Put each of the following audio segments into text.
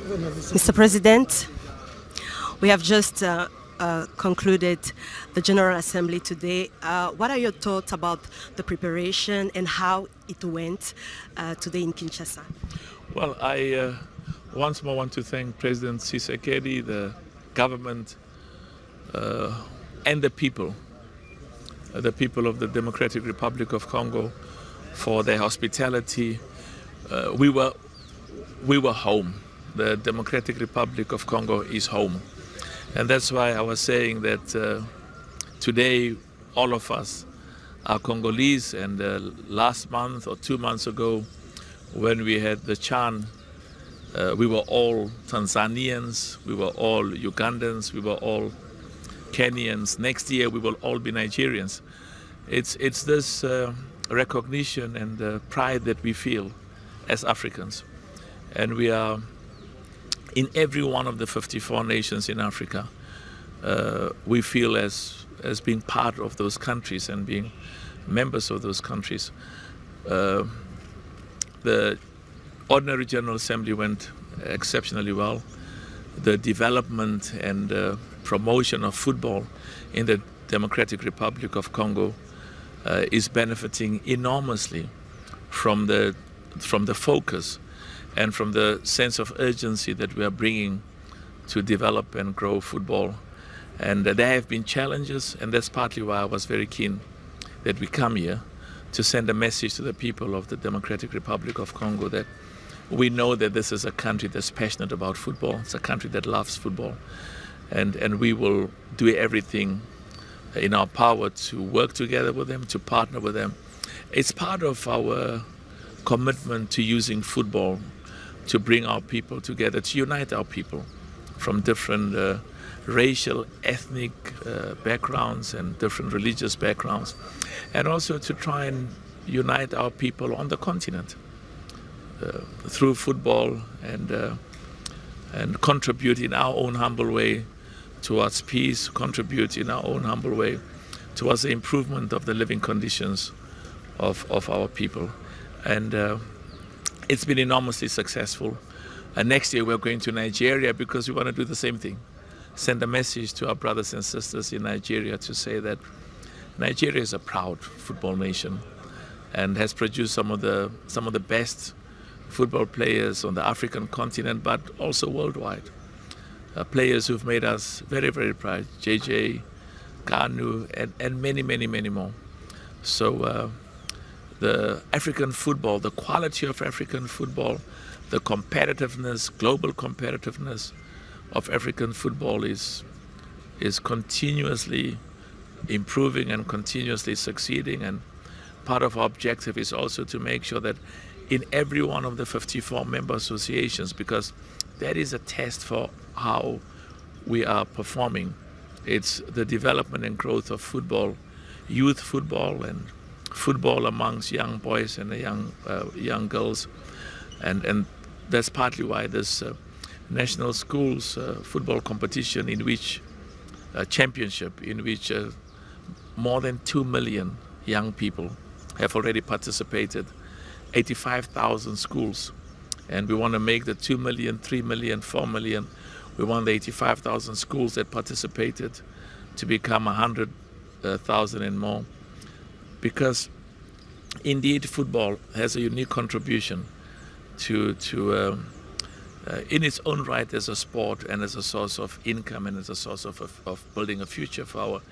Mr. President, we have just concluded the General Assembly today. What are your thoughts about the preparation and how it went today in Kinshasa? Well, I once more want to thank President Tshisekedi, the government, and the people of the Democratic Republic of Congo for their hospitality. We were home. The Democratic Republic of Congo is home. And that's why I was saying that today all of us are Congolese, and last month or 2 months ago when we had the Chan, we were all Tanzanians, we were all Ugandans, we were all Kenyans. Next year we will all be Nigerians. It's this recognition and pride that we feel as Africans. And we are in every one of the 54 nations in Africa. We feel as being part of those countries and being members of those countries. The Ordinary General Assembly went exceptionally well. The development and promotion of football in the Democratic Republic of Congo is benefiting enormously from the focus and from the sense of urgency that we are bringing to develop and grow football. And there have been challenges, and that's partly why I was very keen that we come here to send a message to the people of the Democratic Republic of Congo that we know that this is a country that's passionate about football. It's a country that loves football. And we will do everything in our power to work together with them, to partner with them. It's part of our commitment to using football to bring our people together, to unite our people from different racial, ethnic backgrounds and different religious backgrounds, and also to try and unite our people on the continent through football and contribute in our own humble way towards peace, contribute in our own humble way towards the improvement of the living conditions of our people. And it's been enormously successful. And next year we're going to Nigeria because we want to do the same thing. Send a message to our brothers and sisters in Nigeria to say that Nigeria is a proud football nation and has produced some of the best football players on the African continent, but also worldwide. Players who've made us very, very proud. JJ, Kanu, and many, many, many more. So the African football, the quality of African football, the competitiveness, global competitiveness of African football is continuously improving and continuously succeeding. And part of our objective is also to make sure that in every one of the 54 member associations, because that is a test for how we are performing. It's the development and growth of football, youth football, and football amongst young boys and young girls, and that's partly why this national schools football competition, in which championship, in which more than 2 million young people have already participated, 85,000 schools, and we want to make the 2 million, 3 million, 4 million. We want the 85,000 schools that participated to become 100,000 and more. Because indeed football has a unique contribution to in its own right as a sport and as a source of income and as a source of building a future for our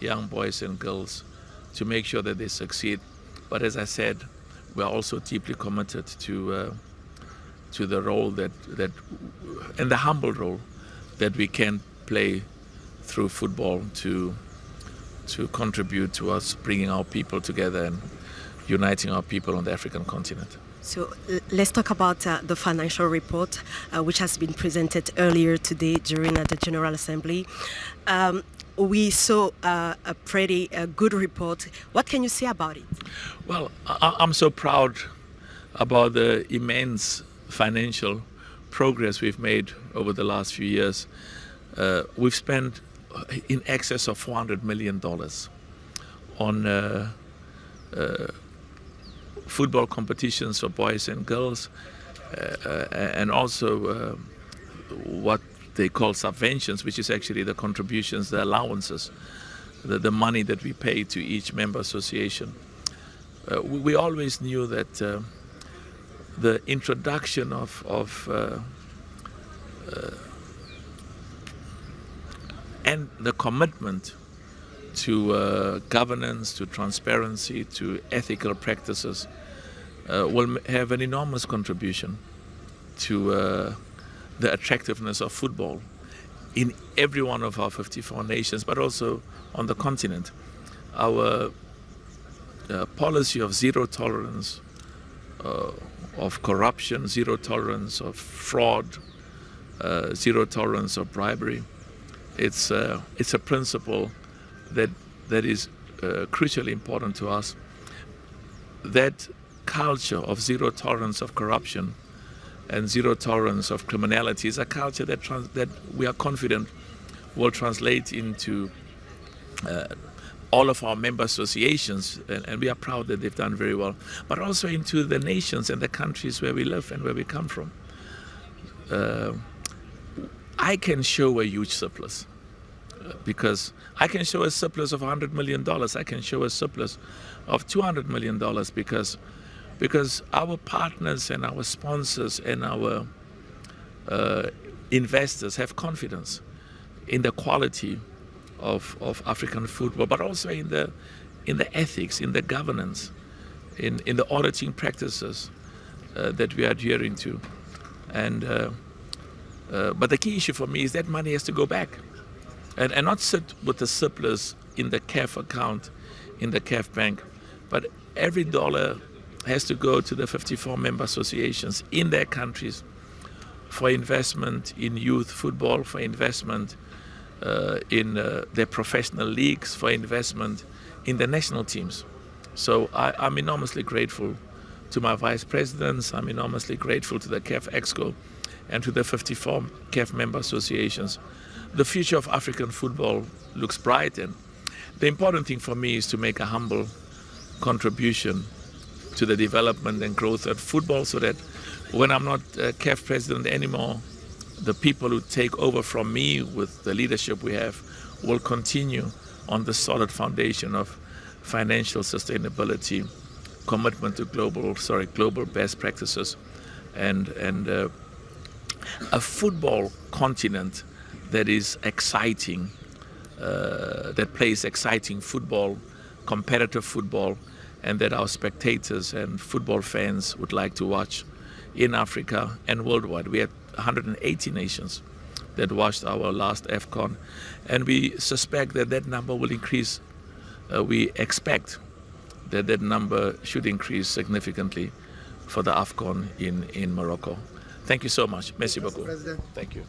young boys and girls, to make sure that they succeed. But as I said, we are also deeply committed to the role that and the humble role that we can play through football to contribute to us bringing our people together and uniting our people on the African continent. So let's talk about the financial report, which has been presented earlier today during the General Assembly. We saw a pretty good report. What can you say about it? Well, I'm so proud about the immense financial progress we've made over the last few years. We've spent in excess of $400 million on football competitions for boys and girls, and also what they call subventions, which is actually the contributions, the allowances, the money that we pay to each member association. We always knew that the introduction and the commitment to governance, to transparency, to ethical practices will have an enormous contribution to the attractiveness of football in every one of our 54 nations, but also on the continent. Our policy of zero tolerance of corruption, zero tolerance of fraud, zero tolerance of bribery, it's a principle that is crucially important to us. That culture of zero tolerance of corruption and zero tolerance of criminality is a culture that we are confident will translate into all of our member associations, and we are proud that they've done very well, but also into the nations and the countries where we live and where we come from. I can show a huge surplus because I can show a surplus of $100 million. I can show a surplus of $200 million because our partners and our sponsors and our investors have confidence in the quality of African football, but also in the ethics, in the governance, in the auditing practices that we are adhering to. But the key issue for me is that money has to go back and not sit with the surplus in the CAF account, in the CAF bank, but every dollar has to go to the 54 member associations in their countries for investment in youth football, for investment in their professional leagues, for investment in the national teams. So I'm enormously grateful to my vice presidents. I'm enormously grateful to the CAF Exco and to the 54 CAF member associations. The future of African football looks bright, and the important thing for me is to make a humble contribution to the development and growth of football, so that when I'm not CAF president anymore, the people who take over from me with the leadership we have will continue on the solid foundation of financial sustainability, commitment to global best practices, and a football continent that is exciting, that plays exciting football, competitive football, and that our spectators and football fans would like to watch in Africa and worldwide. We had 180 nations that watched our last AFCON, and we suspect that number will increase. We expect that number should increase significantly for the AFCON in Morocco. Thank you so much. Merci beaucoup. Thank you.